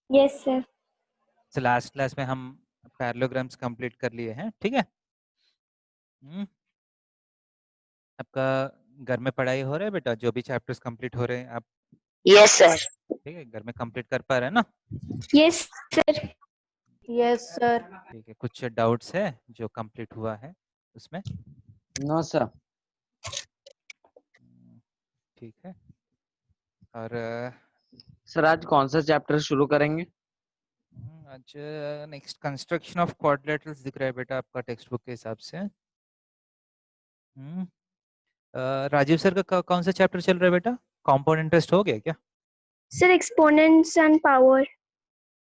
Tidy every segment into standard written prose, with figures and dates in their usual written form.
Yes sir. तो last class में हम पैरेललोग्राम्स कंप्लीट कर लिए हैं, ठीक है। आपका घर में पढ़ाई हो रहा है बेटा, जो भी चैप्टर्स कंप्लीट हो रहे हैं आप? Yes sir. ठीक है, घर में कंप्लीट कर पा रहे हैं ना? Yes sir. Yes sir. ठीक है, कुछ डाउट्स है जो कंप्लीट हुआ है उसमें? No sir. ठीक है। और सर आज कौन सा चैप्टर शुरू करेंगे? आज नेक्स्ट कंस्ट्रक्शन ऑफ क्वाड्रिलेटरल्स दिख रहा है बेटा आपका टेक्स्ट बुक के हिसाब से। राजीव सर का कौन सा चैप्टर चल रहा है बेटा? कंपाउंड इंटरेस्ट हो गया क्या? Sir exponents and power.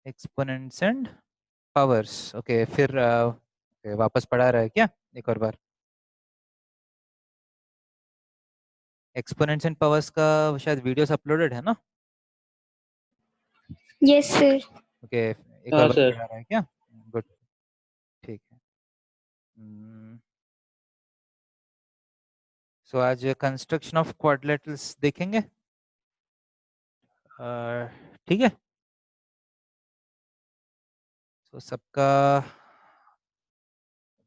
Exponents and powers, okay. फिर वापस पढ़ा रहा है क्या एक और बार? एक्सपोनेंट्स एंड पावर्स का शायद वीडियोस अपलोडेड है ना? Yes sir. ओके, एक हाँ और बार सर। पढ़ा रहा है क्या? गुड, ठीक है। सो आज कंस्ट्रक्शन ऑफ क्वाड्रिलेटरल्स देखेंगे, ठीक है। तो सबका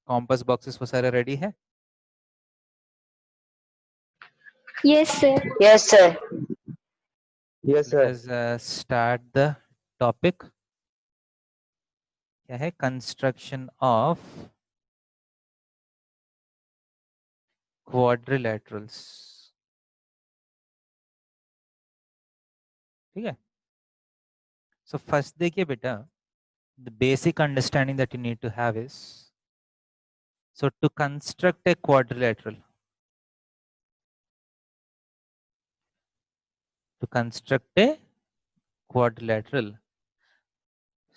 कॉम्पास बॉक्सेस वो सारे रेडी है? Yes sir. Yes sir. Yes let sir. Us start the topic. क्या है? कंस्ट्रक्शन ऑफ क्वाड्रिलेटरल्स, ठीक है। सो फर्स्ट देखिए बेटा, the basic understanding that you need to have is, so to construct a quadrilateral,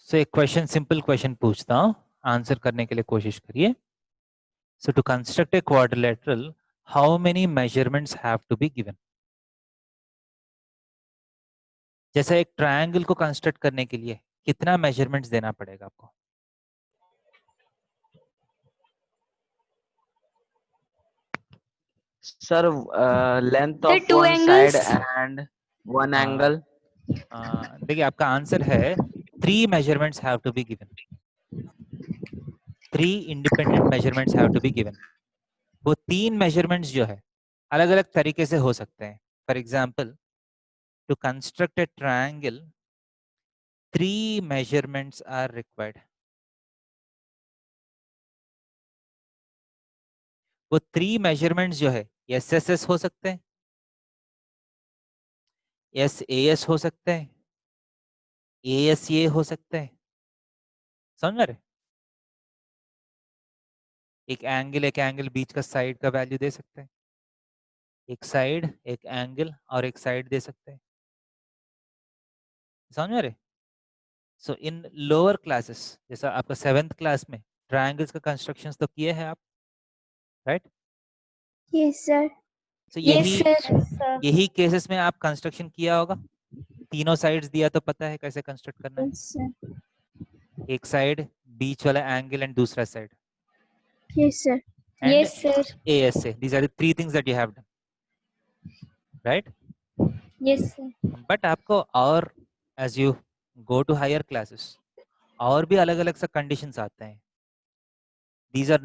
so एक question, simple question पूछता हूँ, answer करने के लिए कोशिश करिए। so to construct a quadrilateral, how many measurements have to be given? जैसा एक ट्रायंगल को कंस्ट्रक्ट करने के लिए कितना मेजरमेंट्स देना पड़ेगा आपको? Sir length Sir, of two one side angles. And one हाँ, एंगल। देखिए आपका आंसर है 3 measurements have to be given. 3 independent measurements have to be given. वो 3 measurements जो है अलग अलग तरीके से हो सकते हैं। For example, to construct a triangle 3 measurements are required. वो 3 measurements जो है SSS हो सकते हैं, SAS हो सकते हैं, ASA हो सकते हैं। समझ रहे? एक एंगल बीच का साइड का वैल्यू दे सकते हैं, एक साइड, एक एंगल और एक साइड दे सकते हैं। समझ रहे? सो इन लोअर क्लासेस, जैसा आपका 7th क्लास में ट्रायंगल्स का कंस्ट्रक्शंस तो किए हैं आप, right? Yes sir. So yes यही सर। यही केसेस में आप कंस्ट्रक्शन किया होगा। तीनों साइड्स दिया तो पता है कैसे कंस्ट्रक्ट करना है। Yes sir. एक साइड, बीच वाला एंगल एंड दूसरा side, yes sir. and yes sir. ASA. These are the 3 things that you have done, right? Yes sir. But आपको और as you go to higher classes और भी अलग अलग सा कंडीशंस आते हैं। these are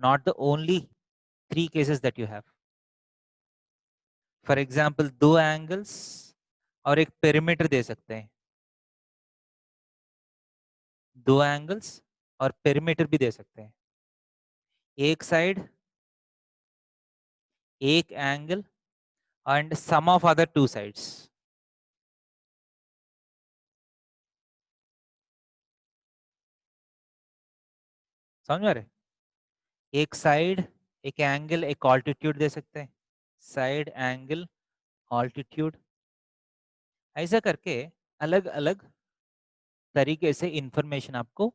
not the only 3 cases that you have. For example, 2 angles और एक पेरीमीटर दे सकते हैं, 2 एंगल्स और पेरीमीटर भी दे सकते हैं, एक साइड, एक angle and sum of other 2 sides. समझ रहे? एक साइड, एक एंगल, एक ऑल्टीट्यूड दे सकते हैं, साइड, एंगल, ऑल्टीट्यूड, ऐसा करके अलग अलग तरीके से इंफॉर्मेशन आपको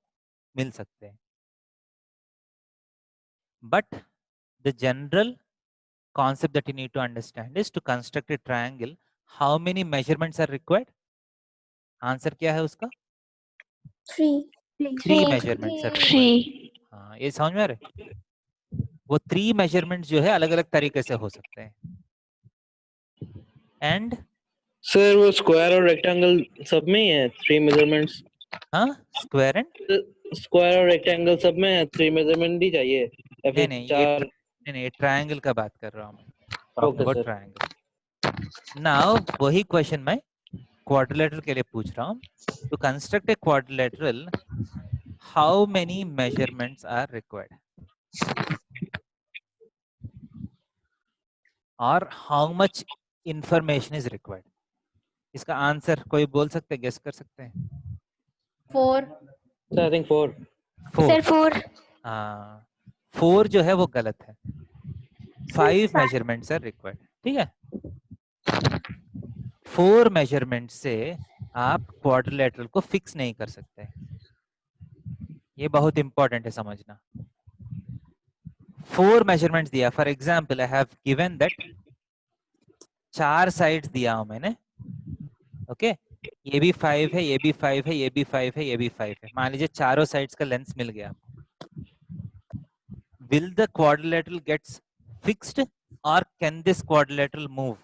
मिल सकते हैं। But the general concept that you need to understand is, to construct a triangle, how many measurements are required? Answer क्या है उसका? 3 measurements are required. 3। हाँ, ये समझ में आ रहा है? वो 3 measurements जो है अलग अलग तरीके से हो सकते हैं। एंड सर वो स्क्वायर और रेक्टेंगल सब में ही है 3 मेजरमेंट्स। हाँ, स्क्वायर एंड स्क्वायर और रेक्टेंगल सब में है 3 मेजरमेंट ही चाहिए या फिर नहीं, ये 4? नहीं, ट्रायंगल का बात कर रहा हूँ मैं, talking okay about sir. Triangle. Now वही क्वेश्चन मैं क्वाड्रिलेटरल के लिए पूछ रहा हूँ। To construct a quadrilateral, how many measurements are required और how much information is required? इसका आंसर कोई बोल सकते हैं, गेस कर सकते हैं? 4. Sir I think 4। सर 4। 4। हाँ, 4 जो है वो गलत है। 5 मेजरमेंट्स आर रिक्वायर्ड, ठीक है। 4 मेजरमेंट से आप क्वाड्रिलेटरल को फिक्स नहीं कर सकते, ये बहुत इंपॉर्टेंट है समझना। 4 मेजरमेंट्स दिया, for example I have given that 4 sides दिया हूं मैंने, ओके। ये भी 5 है, ये भी 5 है, ये भी 5 है, ये भी 5 है। मान लीजिए चारों साइड्स का लेंथ मिल गया आपको। Will the quadrilateral gets fixed और can this quadrilateral move?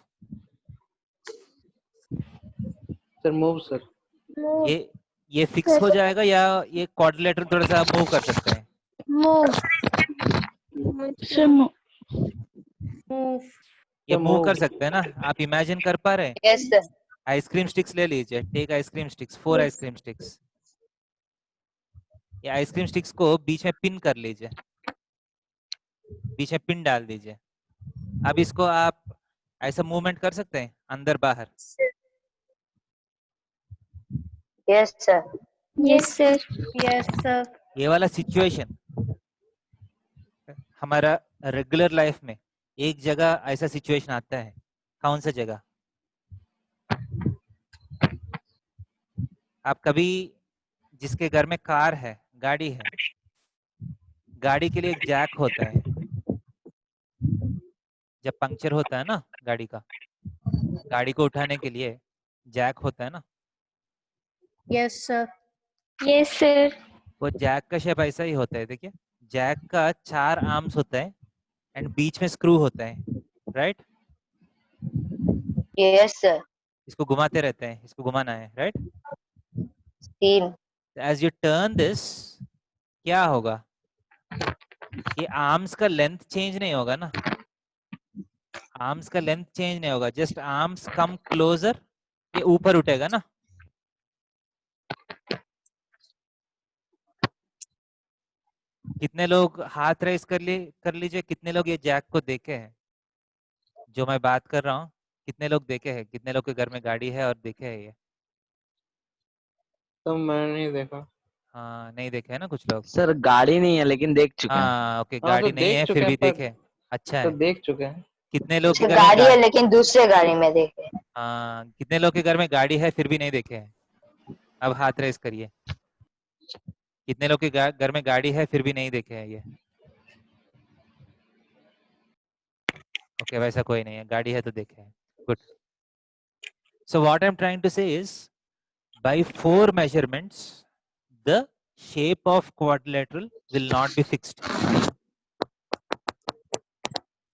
Sir move sir. Move. ये फिक्स हो जाएगा या ये क्वाड्रिलेटरल थोड़ा सा मूव कर सकते हैं? मूव। Sir Move. ये मूव move. कर सकते हैं ना? आप इमेजिन कर पा रहे हैं? Yes, sir. आइसक्रीम स्टिक्स ले लीजिए, take ice cream sticks, 4 Yes. Ice cream sticks. ये आइसक्रीम स्टिक्स को बीच में पिन कर लीजिए, बीच में पिन डाल दीजिए। अब इसको आप ऐसा मूवमेंट कर सकते हैं अंदर बाहर? Yes, sir. Yes, sir. Yes, sir. ये वाला सिचुएशन हमारा रेगुलर लाइफ में एक जगह ऐसा सिचुएशन आता है, कौन सा जगह? आप कभी जिसके घर में कार है, गाड़ी है, गाड़ी के लिए एक जैक होता है, जब पंक्चर होता है ना गाड़ी का, गाड़ी को उठाने के लिए जैक होता है ना, Yes, sir. Yes, sir. वो जैक का शेप ऐसा ही होता है। देखिए, जैक का 4 आर्म्स होता है एंड बीच में स्क्रू होता है, राइट? Yes, sir. इसको घुमाते रहते हैं, इसको घुमाना है, right? 3. As you turn this, क्या होगा? ये आर्म्स का लेंथ चेंज नहीं होगा ना, आर्म्स का लेंथ चेंज नहीं होगा, जस्ट आर्म्स कम क्लोजर, ये ऊपर उठेगा ना। कितने लोग हाथ रेस कर लीजिए, कितने लोग ये जैक को देखे हैं जो मैं बात कर रहा हूँ? कितने लोग देखे हैं? कितने लोग के घर में गाड़ी है और देखे है ये? तो मैंने नहीं देखा। हाँ, नहीं देखे है ना कुछ लोग? सर गाड़ी नहीं है लेकिन देख चुके हैं। हाँ, ओके, हाँ गाड़ी तो नहीं देख है चुके फिर हैं भी पर देखे, अच्छा तो है। देख चुके हैं। कितने लोग के अच्छा, घर में गाड़ी है लेकिन दूसरे गाड़ी में देखे। हाँ, कितने लोग के घर में गाड़ी है फिर भी नहीं देखे हैं? अब हाथ रेस करिए, कितने लोग के घर में गाड़ी है फिर भी नहीं देखे हैं ये? ओके, वैसा कोई नहीं है, गाड़ी है तो देखे हैं, good. So what I am trying to say is, by 4 measurements the shape of quadrilateral will not be fixed.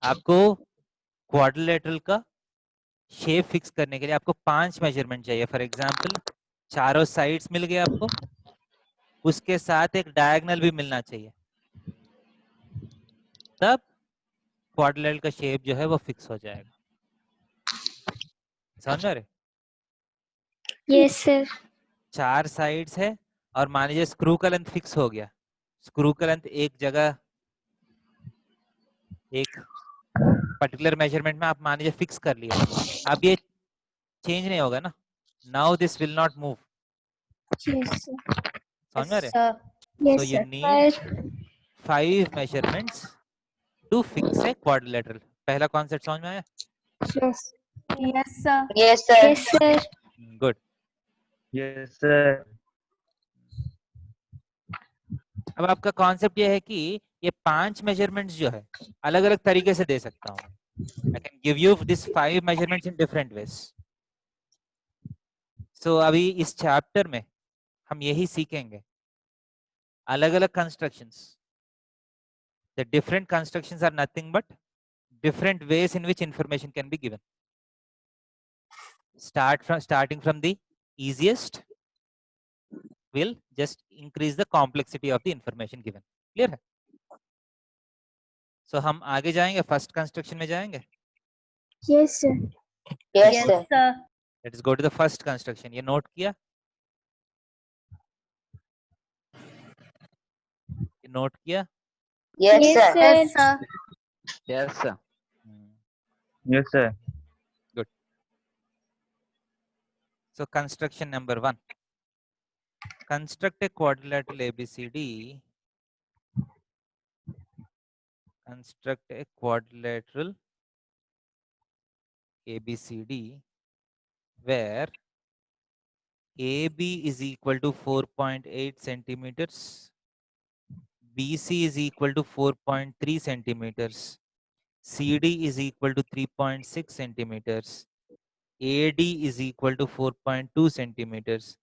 आपको क्वाड्रिलेटरल का शेप फिक्स करने के लिए आपको 5 मेजरमेंट चाहिए। फॉर एग्जांपल, चारों साइड्स मिल गए आपको, उसके साथ एक डायगोनल भी मिलना चाहिए, तब क्वाड्रिलेटरल का शेप जो है वो फिक्स हो जाएगा। समझ में आ रहे? Yes, sir. 4 साइड्स है और मान लीजिए स्क्रू का लेंथ फिक्स हो गया, स्क्रू का लेंथ एक जगह एक पर्टिकुलर मेजरमेंट में आप मान लीजिए फिक्स कर लिया, अब ये चेंज नहीं होगा ना, now this will not move. Yes, sir. समझ में आ रहे? Yes, sir. Yes, So you sir. need 5 measurements to fix a quadrilateral. पहला कॉन्सेप्ट समझ में आया? Yes. Yes, sir. Yes, sir. Yes, sir. Good. Yes sir. अब आपका कॉन्सेप्ट ये है कि ये 5 मेजरमेंट्स जो है अलग अलग तरीके से दे सकता हूँ। I can give you this 5 measurements in different ways. So अभी इस चैप्टर में हम यही सीखेंगे, अलग अलग constructions. The different constructions are nothing but different ways in which information can be given. starting from the easiest will just increase the complexity of the information given. Clear है? So हम आगे जाएंगे, फर्स्ट कंस्ट्रक्शन में जाएंगे. Yes, sir. Yes, Yes, sir. sir. Let's go to the first construction. ये note किया? ये note किया? Yes, Yes, sir. sir. Yes, sir. Yes, sir. Yes, sir. So construction number 1. Construct a quadrilateral ABCD. Construct a quadrilateral ABCD where AB is equal to 4.8 centimeters, BC is equal to 4.3 centimeters, CD is equal to 3.6 centimeters, AD is equal to 4.2 centimeters,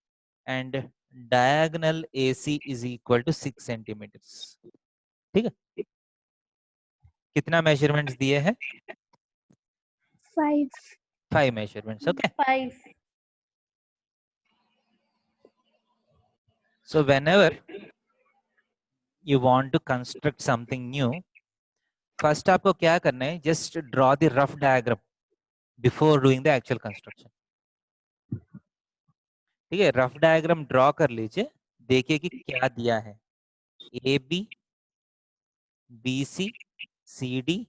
and diagonal AC is equal to 6 centimeters. ठीक है? कितना measurements दिए हैं? 5. 5 measurements. Okay. 5. So whenever you want to construct something new, first आपको क्या करना है? Just draw the rough diagram before doing the actual construction. ठीक है? रफ डायग्राम ड्रॉ कर लीजिए, देखिए कि क्या दिया है. AB, BC, CD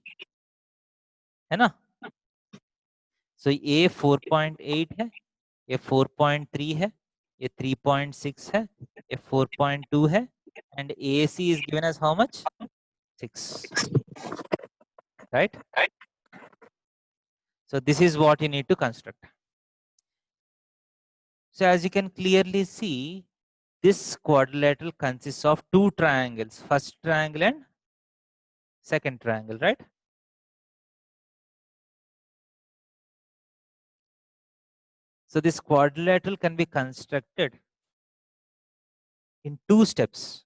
है ना? So ये 4.8 है, ये 4.3 है, ये 3.6 है, ये 4.2 है, and AC is given as how much? 6. Right? So this is what you need to construct. So as you can clearly see, this quadrilateral consists of 2 triangles, first triangle and second triangle, right? So this quadrilateral can be constructed in 2 steps,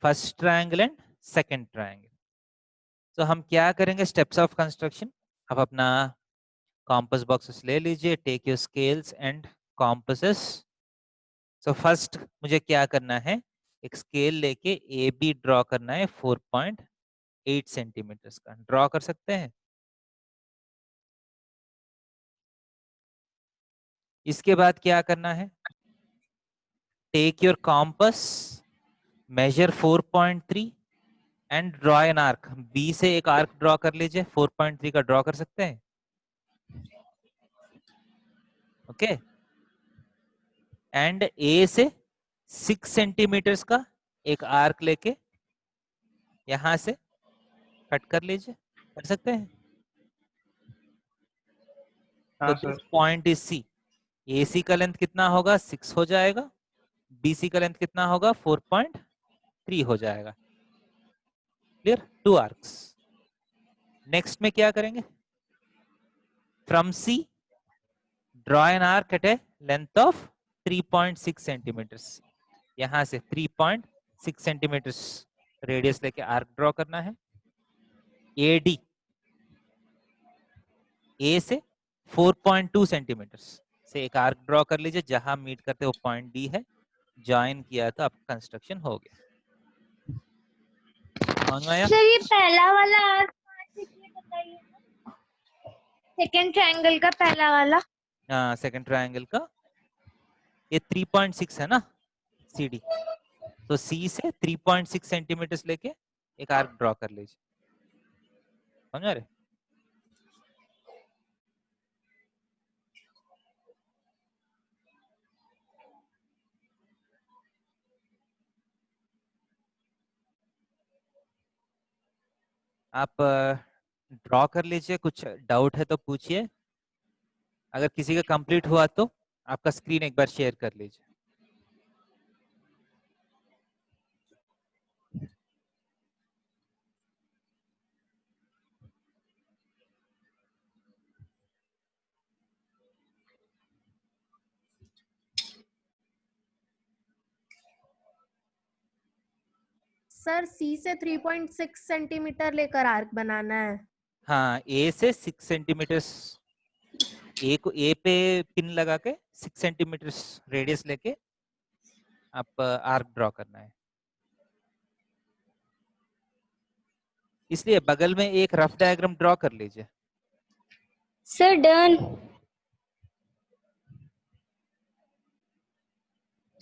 first triangle and second triangle. So हम क्या करेंगे? Steps of construction. आप अपना compass boxes ले लीजिए, take your scales and compasses. So first मुझे क्या करना है? एक स्केल लेके AB ड्रॉ करना है 4.8 सेंटीमीटर्स का. ड्रॉ कर सकते हैं? इसके बाद क्या करना है? Take your compass, measure 4.3 and draw an arc. B से एक आर्क ड्रॉ कर लीजिए. 4.3 का ड्रॉ कर सकते हैं? ओके. एंड ए से 6 सेंटीमीटर्स का एक आर्क लेके यहां से कट कर लीजिए. कर सकते हैं? तो this point is C. AC का लेंथ कितना होगा? 6 हो जाएगा. BC का लेंथ कितना होगा? 4.3 हो जाएगा. क्लियर? 2 आर्क्स. नेक्स्ट में क्या करेंगे? From C draw an arc at a length of 3.6 centimetres. यहां से 3.6 सेंटीमीटर्स रेडियस लेके आर्क ड्रॉ करना है. AD A से 4.2 सेंटीमीटर्स से एक आर्क ड्रॉ कर लीजिए. जहां मीट करते वो पॉइंट D है. ज्वाइन किया तो आपका कंस्ट्रक्शन हो गया. समझ में आया? सर ये पहला वाला आर्क बताइए. सेकंड ट्रायंगल का पहला वाला. हाँ, सेकंड ट्रायंगल का ये 3.6 है ना CD. तो C से 3.6 सेंटीमीटर्स लेके एक आर्क ड्रॉ कर लीजिए. समझ रहे? आप ड्रॉ कर लीजिए. कुछ डाउट है तो पूछिए. अगर किसी का कंप्लीट हुआ तो आपका स्क्रीन एक बार शेयर कर लीजिए. सर C से 3.6 सेंटीमीटर लेकर आर्क बनाना है. हाँ, A से 6 सेंटीमीटर्स ए पे पिन लगा के 6 सेंटीमीटर रेडियस लेके आप आर्क ड्रॉ करना है। इसलिए बगल में एक रफ डायग्राम ड्रॉ कर लीजिए। Sir done.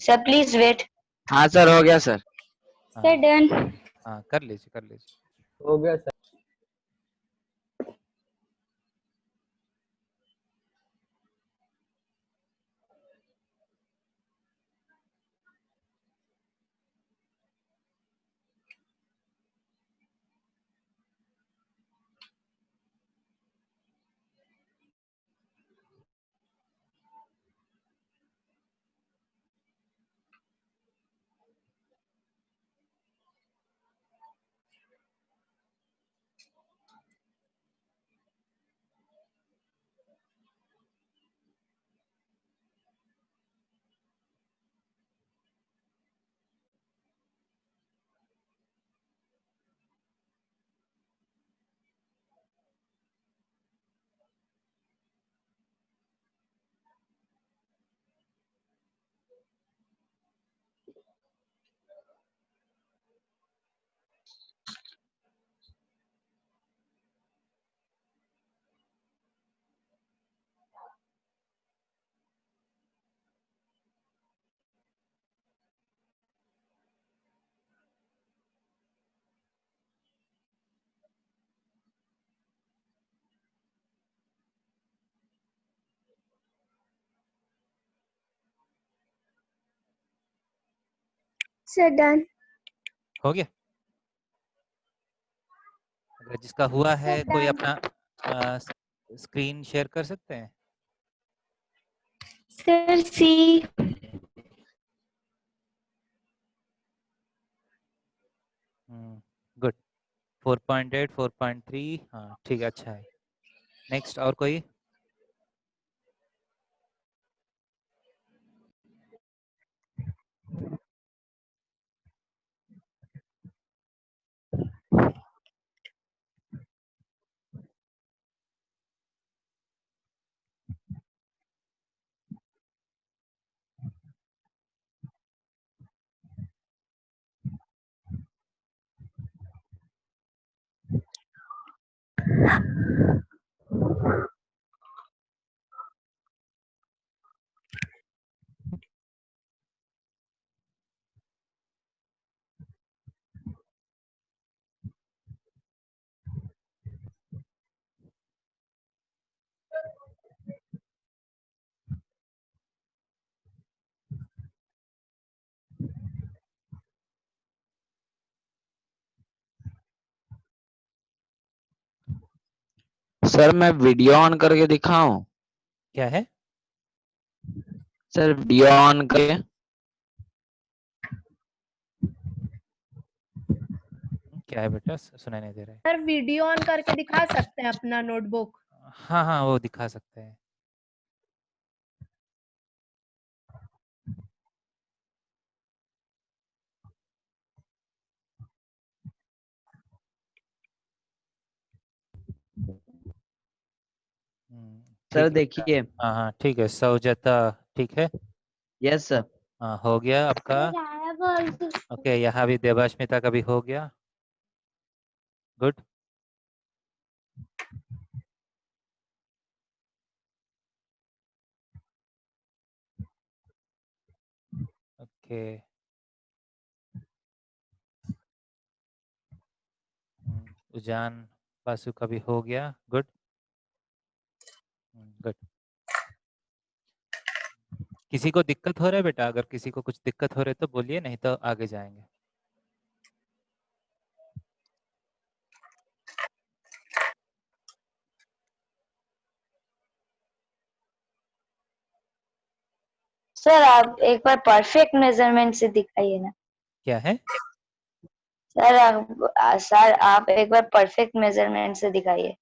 Sir, please wait. हाँ सर, हो गया सर। Sir done. हाँ कर लीजिए कर लीजिए। हो गया सर। Sir done. हो गया। अगर जिसका हुआ है सर कोई डन। अपना स्क्रीन शेयर कर सकते हैं। सर सी। गुड। 4.8 4.3 हाँ ठीक है, अच्छा है। नेक्स्ट और कोई? सर मैं वीडियो ऑन करके दिखाऊं? क्या है? सर वीडियो ऑन करके। क्या है बेटा, सुनाई नहीं दे रहा है। सर वीडियो ऑन करके दिखा सकते हैं अपना नोटबुक। हाँ हाँ वो दिखा सकते हैं। सर ठीक है। देखिए। हाँ हाँ ठीक है, सौजता ठीक है। Yes sir. हाँ हो गया आपका। ओके, यहाँ भी देवाश्मिता का भी हो गया। गुड। ओके। उजान बासु का भी हो गया। गुड। गुड। किसी को दिक्कत हो रहा है बेटा? अगर किसी को कुछ दिक्कत हो रही है तो बोलिए, नहीं तो आगे जाएंगे। सर आप एक बार परफेक्ट मेजरमेंट से दिखाइए ना। क्या है? सर आप एक बार परफेक्ट मेजरमेंट से दिखाइए।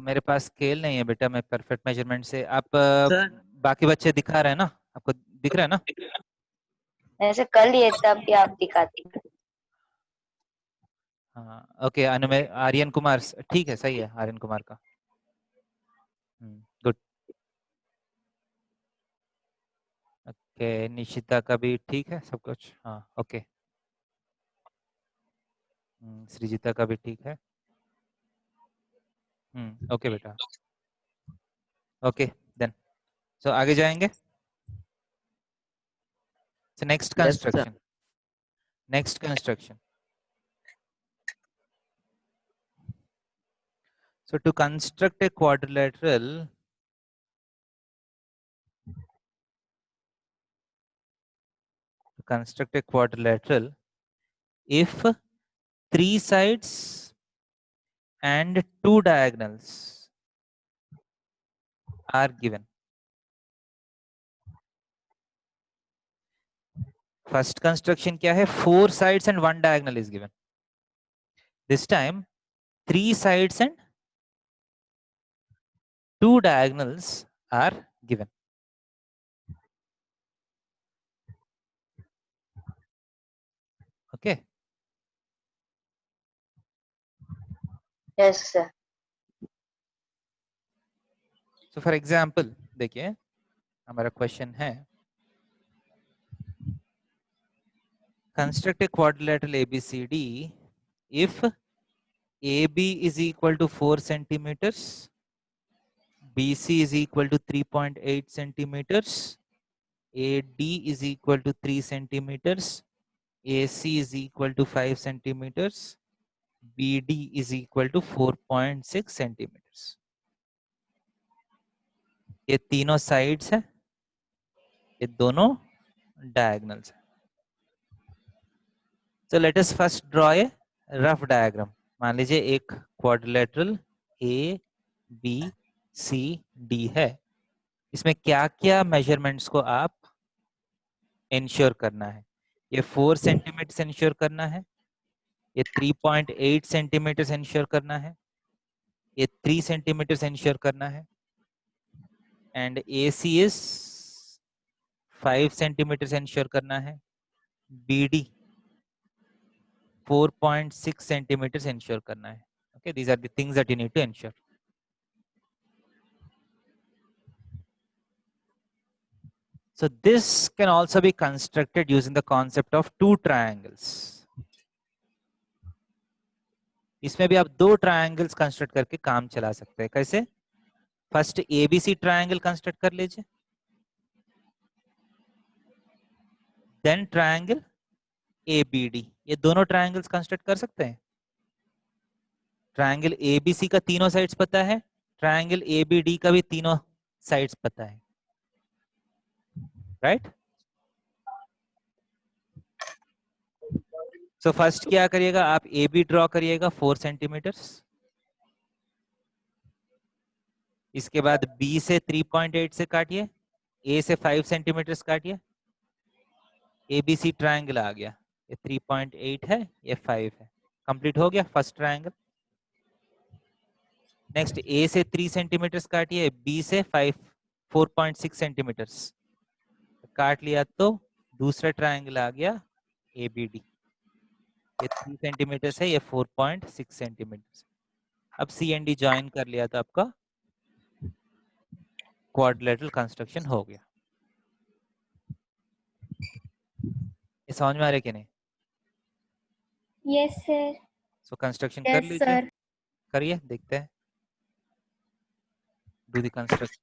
मेरे पास स्केल नहीं है बेटा, मैं परफेक्ट मेजरमेंट से आप सर बाकी बच्चे दिखा रहे हैं ना, आपको दिख रहा है ना? ऐसे कर लिए तब भी आप दिखाती। हाँ ओके। अनुमेय आर्यन कुमार ठीक है, सही है आर्यन कुमार का। गुड। ओके, निशिता का भी ठीक है सब कुछ? हाँ, ओके। सृजिता का भी ठीक है? ओके बेटा, ओके देन। सो आगे जाएंगे। So next Yes, sir. construction. Next construction. So to construct a quadrilateral, if 3 sides and 2 diagonals are given. First construction क्या है? 4 sides and 1 diagonal is given. This time 3 sides and 2 diagonals are given. Okay. Yes, sir. So for example, देखिए हमारा question है, construct a quadrilateral ABCD if AB is equal to 4 centimeters, BC is equal to 3.8 centimeters, AD is equal to 3 centimeters, AC is equal to 5 centimeters, BD is equal to 4.6 centimeters. ये तीनों sides है, ये दोनों diagonals है. So let us first draw a rough diagram. मान लीजिए एक quadrilateral A, B, C, D है. इसमें क्या क्या मेजरमेंट्स को आप इंश्योर करना है? ये 4 सेंटीमीटर इंश्योर करना है, ये 3.8 सेंटीमीटर इंश्योर करना है, ये 3 सेंटीमीटर इंश्योर करना है, and AC is 5 centimetre ensure करना है, BD 4.6 सेंटीमीटर इंश्योर करना है. Okay, these are the things that you need to ensure. So this can also be constructed using the concept of two triangles. इसमें भी आप दो ट्रायंगल्स कंस्ट्रक्ट करके काम चला सकते हैं. कैसे? फर्स्ट ABC ट्रायंगल कंस्ट्रक्ट कर लीजिए, देन ट्रायंगल ABD. ये दोनों ट्रायंगल्स कंस्ट्रक्ट कर सकते हैं. ट्रायंगल ABC का तीनों साइड्स पता है, ट्रायंगल ABD का भी तीनों साइड्स पता है, राइट? सो फर्स्ट क्या करिएगा, आप AB ड्रॉ करिएगा 4 सेंटीमीटर. इसके बाद B से 3.8 से काटिए, A से 5 सेंटीमीटर काटिए, ABC ट्रायंगल आ गया. ये 3.8 है, ये 5 है. कंप्लीट हो गया फर्स्ट ट्रायंगल. नेक्स्ट A से 3 सेंटीमीटर काटिए, B से 4.6 सेंटीमीटर काट लिया, तो दूसरा ट्रायंगल आ गया ABD. ये 3 सेंटीमीटर है, ये 4.6 सेंटीमीटर. अब C एंड D ज्वाइन कर लिया तो आपका क्वाड्रिलेटरल कंस्ट्रक्शन हो गया. ये समझ में आ रहा है कि नहीं? Yes, sir. सो कंस्ट्रक्शन कर Yes, लीजिए, sir. करिए, देखते हैं. Do the construction.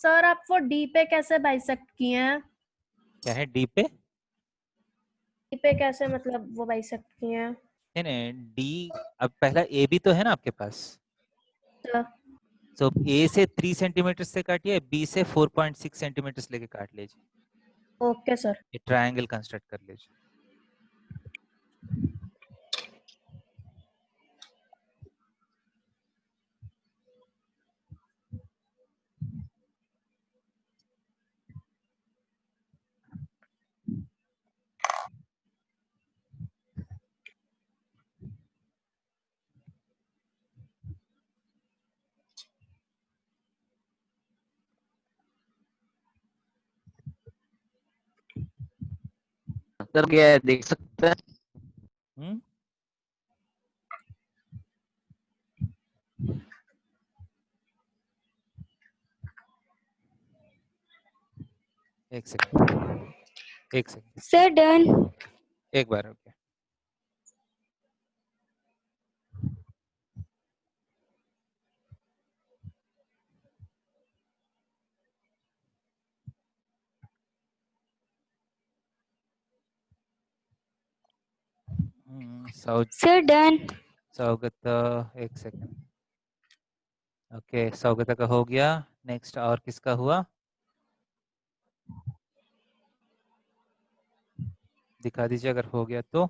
सर आप वो डी पे कैसे बाइसेक्ट किए हैं? क्या है डी पे? डी पे कैसे मतलब वो बाइसेक्ट किए हैं? नहीं नहीं, डी, अब पहला ए बी तो है ना आपके पास, सर तो ए से 3 सेंटीमीटर से काटिए, बी से 4.6 सेंटीमीटर लेके काट लीजिए, ओके सर। ये ट्रायंगल कंस्ट्रक्ट कर लीजिए। सर क्या है, देख सकते हैं? हम्म, एक सेकंड, एक सेकंड, सर डन। एक बार रुकिए। Sir done. स्वागत, एक सेकंड। ओके, स्वागत का हो गया। नेक्स्ट और किसका हुआ? दिखा दीजिए अगर हो गया तो।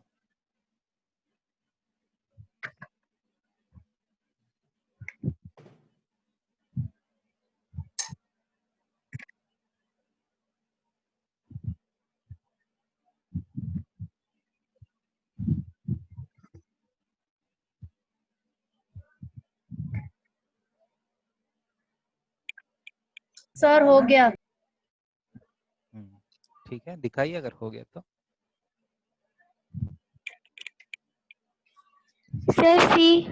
सर हो गया। ठीक है, दिखाइए अगर हो गया तो। सर सी।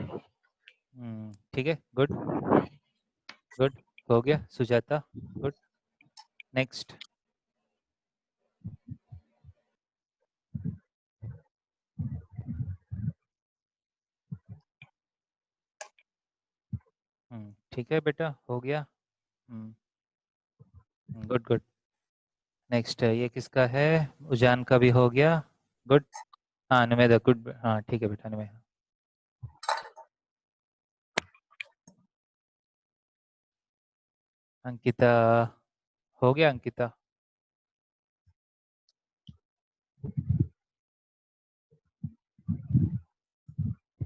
ठीक है, गुड गुड, हो गया सुजाता, गुड। नेक्स्ट। ठीक है बेटा, हो गया। Good good. नेक्स्ट ये किसका है? उजान का भी हो गया, गुड। हाँ अनुमेदा, गुड, हाँ ठीक है बेटा अनुमेदा। अंकिता, हो गया अंकिता?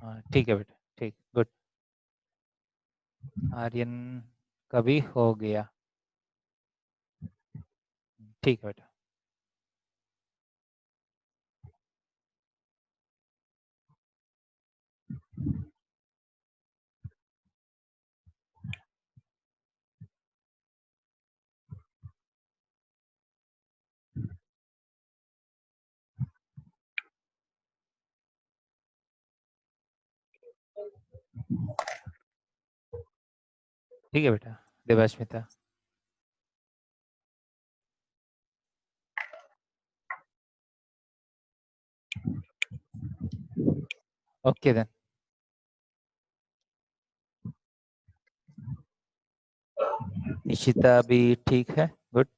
हाँ ठीक है बेटा, ठीक, गुड। आर्यन का भी हो गया, ठीक है बेटा। ठीक है बेटा देवाश्मिता। Okay then. निशिता भी ठीक है, गुड।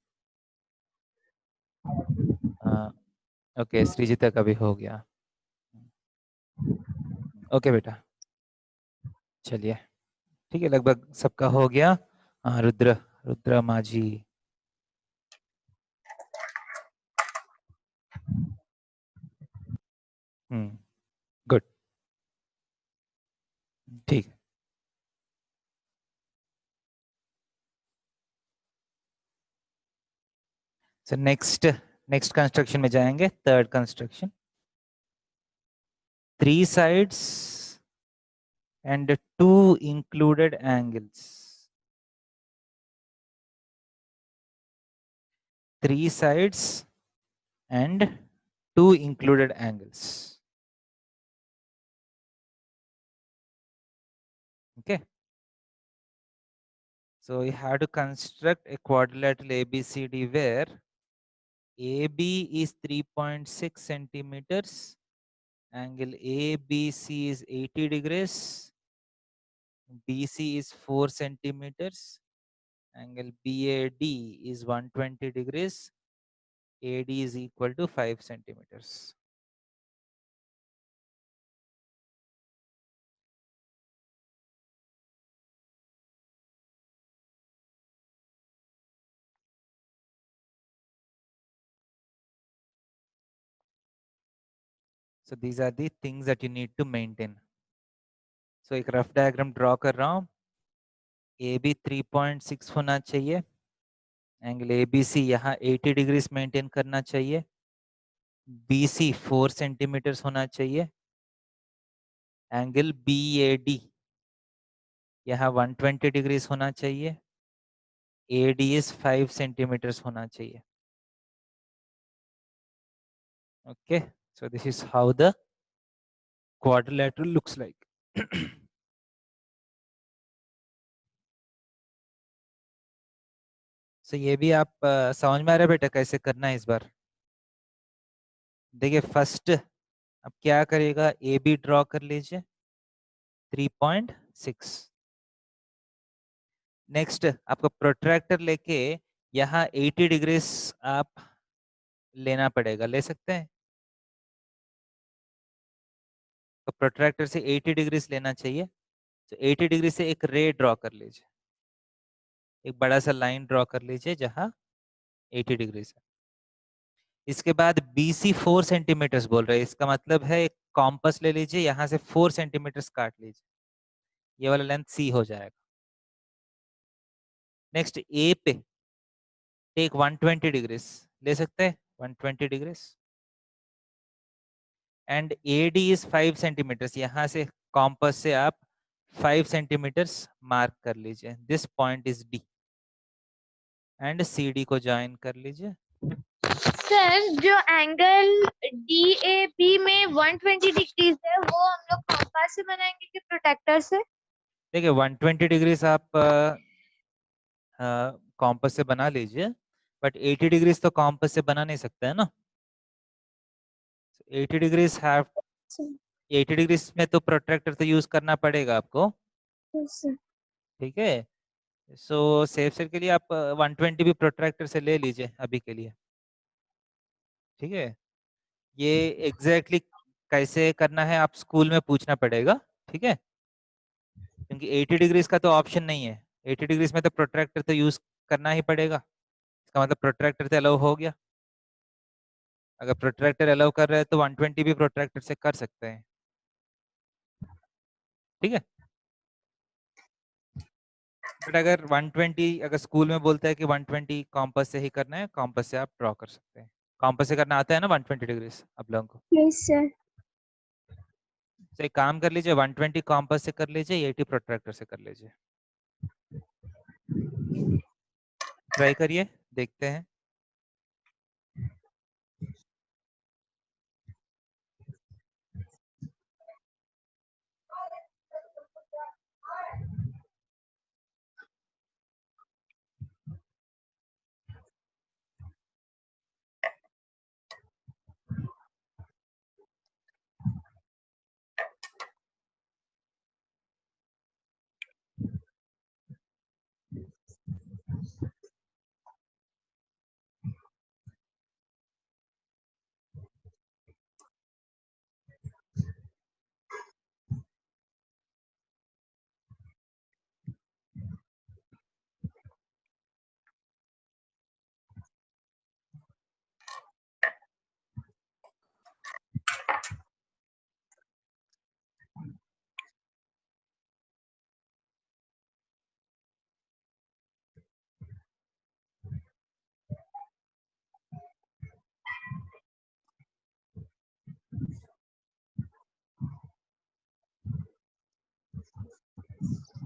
ओके, सृजिता का भी हो गया। ओके बेटा, चलिए ठीक है, लगभग सबका हो गया। हाँ रुद्र, रुद्र माझी। गुड, ठीक है। सो नेक्स्ट कंस्ट्रक्शन में जाएंगे, third construction. 3 sides and 2 included angles. 3 sides and 2 included angles. Okay. So you have to construct a quadrilateral ABCD where AB is 3.6 centimeters, angle ABC is 80 degrees, BC is 4 centimeters, angle BAD is 120 degrees. AD is equal to 5 centimeters. So these are the things that you need to maintain. So एक rough diagram draw कर रहा हूँ. AB 3.6 होना चाहिए. Angle ABC यहाँ 80 degrees maintain करना चाहिए. BC 4 centimetres होना चाहिए. एंगल BAD यहाँ 120 डिग्रीज होना चाहिए. AD is 5 सेंटीमीटर्स होना चाहिए. Okay, so this is how the quadrilateral looks like. So ये भी आप समझ में आ रहा है बेटा कैसे करना है इस बार. देखिए फर्स्ट अब क्या करेगा, ए बी ड्रॉ कर लीजिए 3.6. नेक्स्ट आपको प्रोट्रैक्टर लेके यहाँ 80 डिग्रीज आप लेना पड़ेगा, ले सकते हैं. तो प्रोट्रैक्टर से 80 डिग्रीज लेना चाहिए. तो 80 डिग्री से एक रे ड्रॉ कर लीजिए, एक बड़ा सा लाइन ड्रॉ कर लीजिए जहाँ 80 डिग्री है. इसके बाद BC 4 सेंटीमीटर्स बोल रहे हैं, इसका मतलब है एक कॉम्पस ले लीजिए, यहाँ से 4 सेंटीमीटर्स काट लीजिए, ये वाला लेंथ C हो जाएगा. नेक्स्ट A पे टेक 120 डिग्रीज ले सकते हैं, 120 degrees. And AD is 5 centimetres, यहाँ से कॉम्पस से आप 5 सेंटीमीटर्स मार्क कर लीजिए. This point is D and CD को ज्वाइन कर लीजिए. सर जो एंगल DAB में 120 डिग्रीज है वो हम लोग कंपास से बनाएंगे कि प्रोटेक्टर से? देखिए 120 डिग्रीज आप कॉम्पस से बना लीजिए, बट 80 डिग्रीज तो कॉम्पस से बना नहीं सकते है ना. 80 डिग्रीज हैव 80 डिग्रीज में तो प्रोट्रैक्टर तो यूज करना पड़ेगा आपको. ठीक है, सो सेफ साइड के लिए आप 120 भी प्रोट्रैक्टर से ले लीजिए अभी के लिए. ठीक है, ये एग्जैक्टली कैसे करना है आप स्कूल में पूछना पड़ेगा. ठीक है, क्योंकि 80 डिग्रीज का तो ऑप्शन नहीं है. 80 डिग्रीज में तो प्रोट्रैक्टर तो यूज करना ही पड़ेगा. इसका मतलब प्रोट्रैक्टर से अलाउ हो गया. अगर प्रोट्रैक्टर अलाउ कर रहे हैं तो 120 भी प्रोट्रैक्टर से कर सकते हैं. ठीक है, बट अगर 120 अगर स्कूल में बोलता है कि 120 कॉम्पस से ही करना है, कॉम्पस से आप ड्रॉ कर सकते हैं. कॉम्पस से करना आता है ना 120 डिग्रीज आप लोगों को. Yes sir. तो एक काम कर लीजिए, 120 कॉम्पस से कर लीजिए, 80 प्रोट्रैक्टर से कर लीजिए. ट्राई करिए, देखते हैं.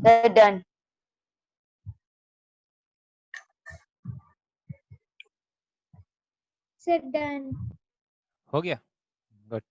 They're done. Sir done. हो गया, गुड.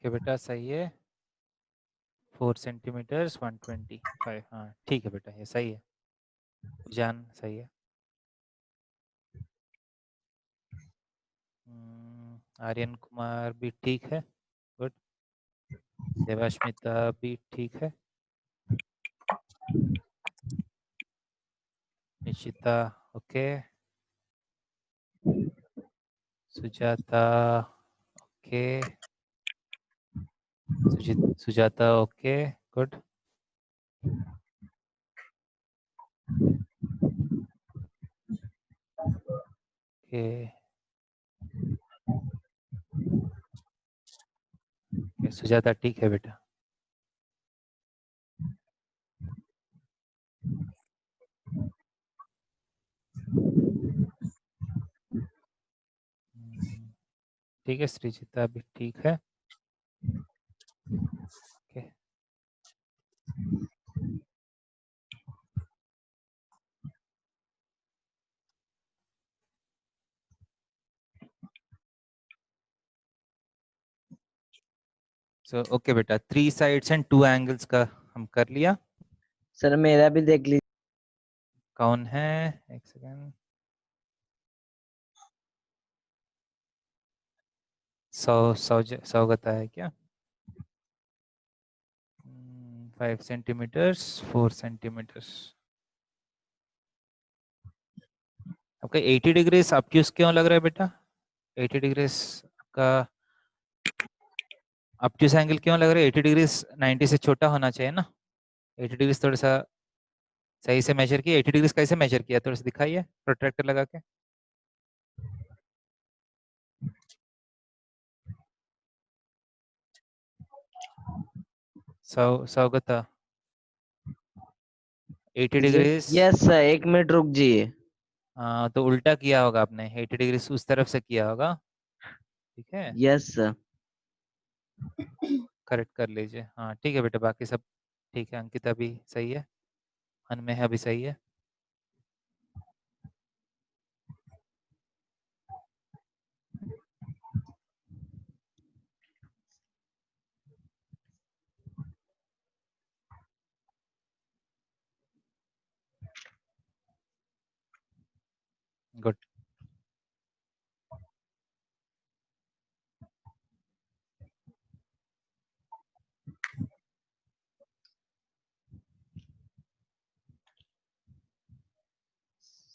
ओके बेटा सही है 4 सेंटीमीटर 125 हाँ ठीक है बेटा ये सही है जान सही है आर्यन कुमार भी ठीक है गुड देवाश्मिता भी ठीक है Nishita okay Sujata okay Sujata okay good okay Sujata ठीक है बेटा ठीक है श्रीजिता भी ठीक है ओके सो ओके बेटा 3 साइड्स एंड 2 एंगल्स का हम कर लिया सर मेरा भी देख लीजिए। कौन है एक सेकेंड सौगता है क्या 5 सेंटीमीटर्स 4 सेंटीमीटर्स आपका 80 डिग्री ऑब्ट्यूज क्यों लग रहा है बेटा 80 डिग्री आपका ऑब्ट्यूज एंगल क्यों लग रहा है 80 डिग्री 90 से छोटा होना चाहिए ना 80 डिग्री थोड़ा सा सही से मेजर किया 80 डिग्री कैसे मेजर किया थोड़ा सा दिखाइए प्रोट्रैक्टर लगा के Saugata 80 degree yes sir 1 minute रुक जाइए। हाँ तो उल्टा किया होगा आपने 80 डिग्री उस तरफ से किया होगा ठीक है यस सर करेक्ट कर लीजिए हाँ ठीक है बेटा बाकी सब ठीक है अंकिता भी सही है अनमेहा भी सही है गुड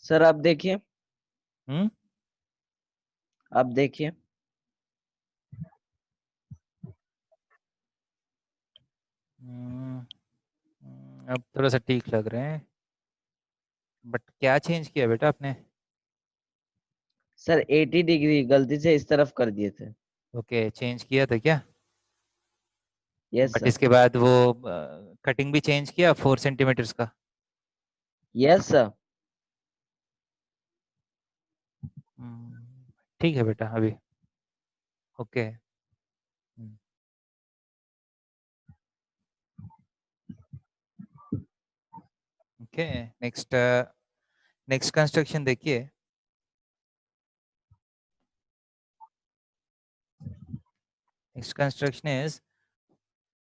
सर आप देखिए आप देखिए अब थोड़ा सा ठीक लग रहे हैं बट क्या चेंज किया बेटा आपने सर 80 डिग्री गलती से इस तरफ कर दिए थे। ओके चेंज किया था क्या यस बट सर इसके बाद वो कटिंग भी चेंज किया 4 सेंटीमीटर्स का यस सर ठीक है बेटा अभी ओके ओके नेक्स्ट कंस्ट्रक्शन देखिए next construction is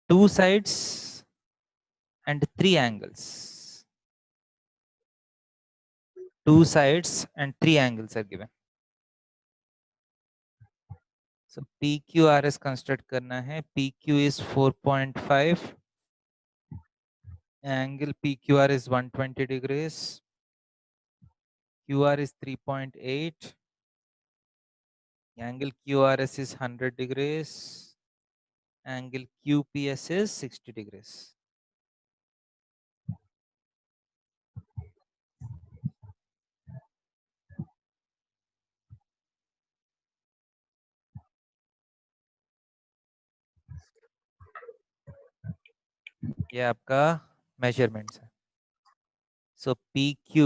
2 sides and 3 angles 2 sides and 3 angles are given so PQRS construct करना है PQ is 4.5 angle PQR is 120 degrees QR is 3.8 angle QRS is 100 degrees angle QPS is 60 degrees ये आपका measurements है सो PQ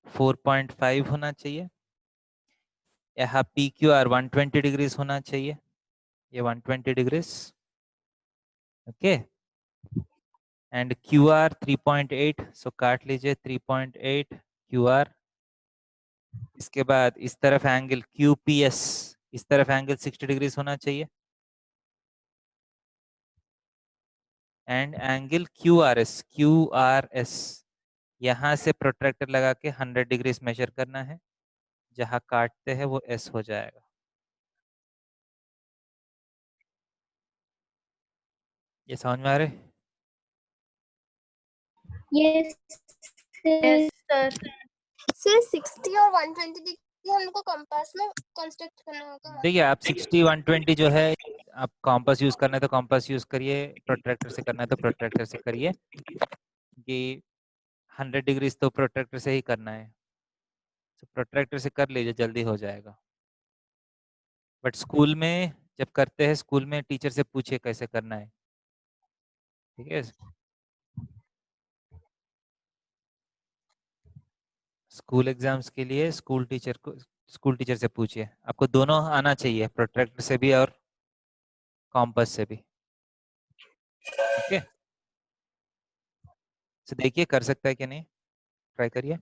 4.5 होना चाहिए यहाँ PQR 120 degrees होना चाहिए ये 120 डिग्रीज ओके एंड QR 3.8 सो काट लीजिए 3.8 QR इसके बाद इस तरफ एंगल QPS इस तरफ एंगल 60 डिग्रीज होना चाहिए एंड एंगल QRS यहाँ से प्रोट्रैक्टर लगा के 100 डिग्री मेजर करना है, जहाँ काटते हैं वो S हो जाएगा। ये समझ में आ रहे? Yes, yes sir. Sir. Sir 60 और 120 डिग्री हमको कंपास में कंस्ट्रक्ट करना होगा। देखिए आप 60 120 जो है, आप कॉम्पास यूज करना है तो कॉम्पास यूज करिए, प्रोट्रैक्टर से करना है तो प्रोट्रैक्टर से करिए, कि 100 डिग्री तो प्रोट्रैक्टर से ही करना है, तो प्रोट्रैक्टर से कर लीजिए, जल्दी हो जाएगा। बट स्कूल में जब करते हैं, स्कूल में टीचर से पूछिए कैसे करना है, ठीक है? स्कूल एग्जाम्स के लिए स्कूल टीचर से पूछिए। आपको दोनों आना चाहिए, प्रोट्रैक्टर से भी और कॉम्पास से भी। ओके, तो देखिए कर सकता है कि नहीं, ट्राई करिए।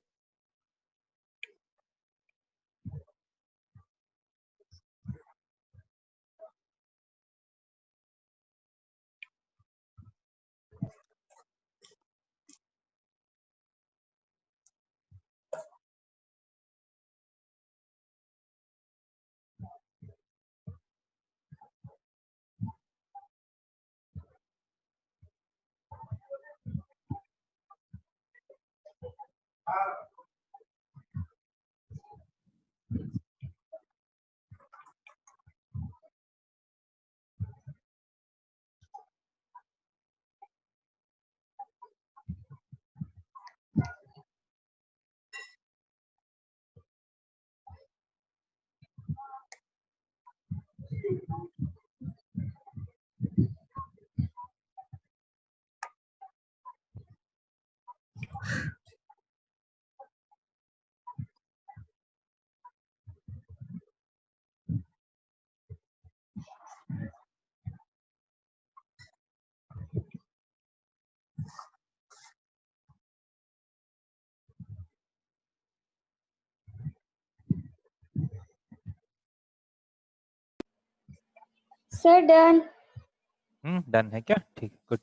Sir, done. डन है क्या? ठीक है, गुड।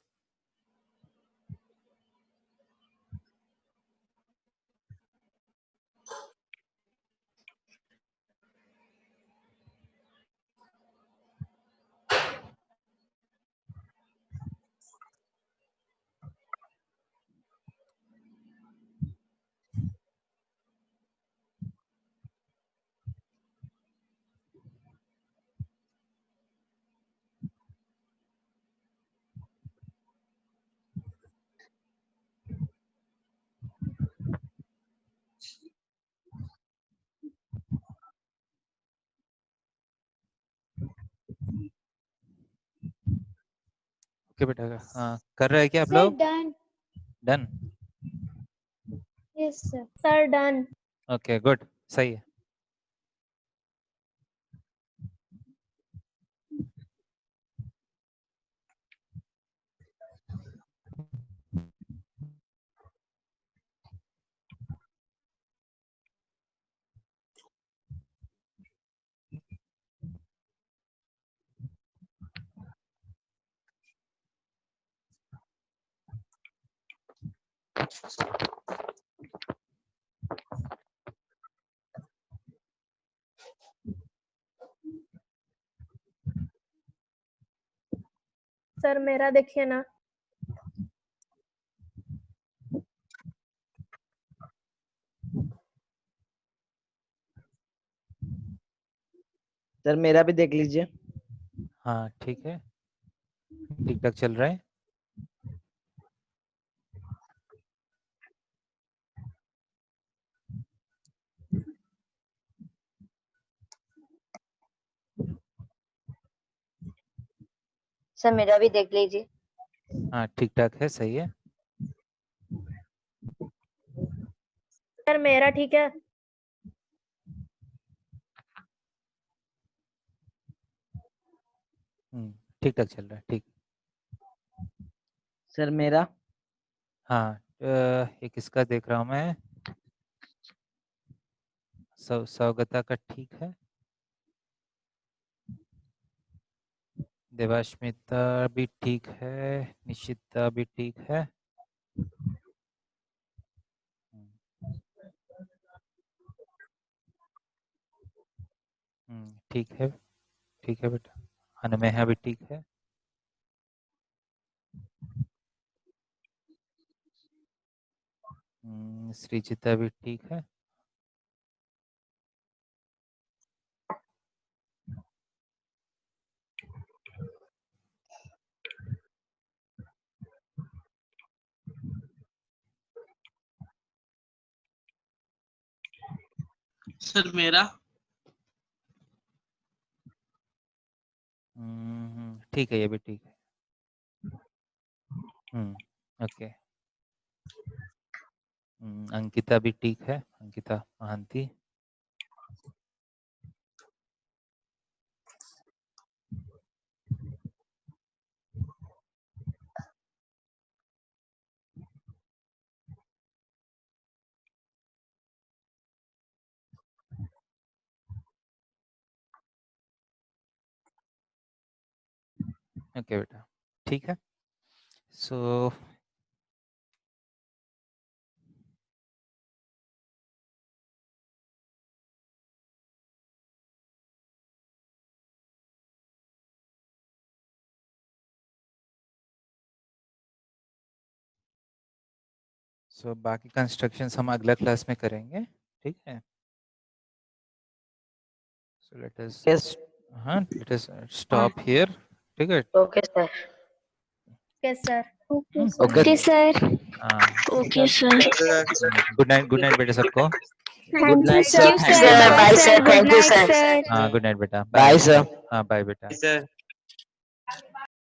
ओके बेटा, हाँ कर रहे हैं क्या आप Sir, लोग? done. Done, Yes, sir. Sir done. Okay good, सही है। सर मेरा देखिए ना। सर मेरा भी देख लीजिए। हाँ ठीक है, ठीक ठाक चल रहा है। सर मेरा भी देख लीजिए। हाँ ठीक ठाक है, सही है। सर मेरा ठीक है। ठीक ठाक चल रहा है, ठीक। सर मेरा हाँ एक इसका देख रहा हूँ मैं, सौगता का ठीक है। देवाश्मिता भी ठीक है, निशिता भी ठीक है। ठीक है, ठीक है बेटा। अनमेहा भी ठीक है। श्रीजिता भी ठीक है। सर मेरा ठीक है, ये भी ठीक है। ओके। अंकिता भी ठीक है, अंकिता महांती। ओके बेटा, ठीक है। सो बाकी कंस्ट्रक्शंस हम अगला क्लास में करेंगे, ठीक है। So let us let us stop here, ठीक है। Okay sir. Yes sir. Okay sir. Okay sir. Good night बेटा सबको। Thank you sir, sir. Bye sir, good thank you night sir. Sir. हाँ गुड नाइट बेटा। Bye sir. हाँ bye बेटा। Sir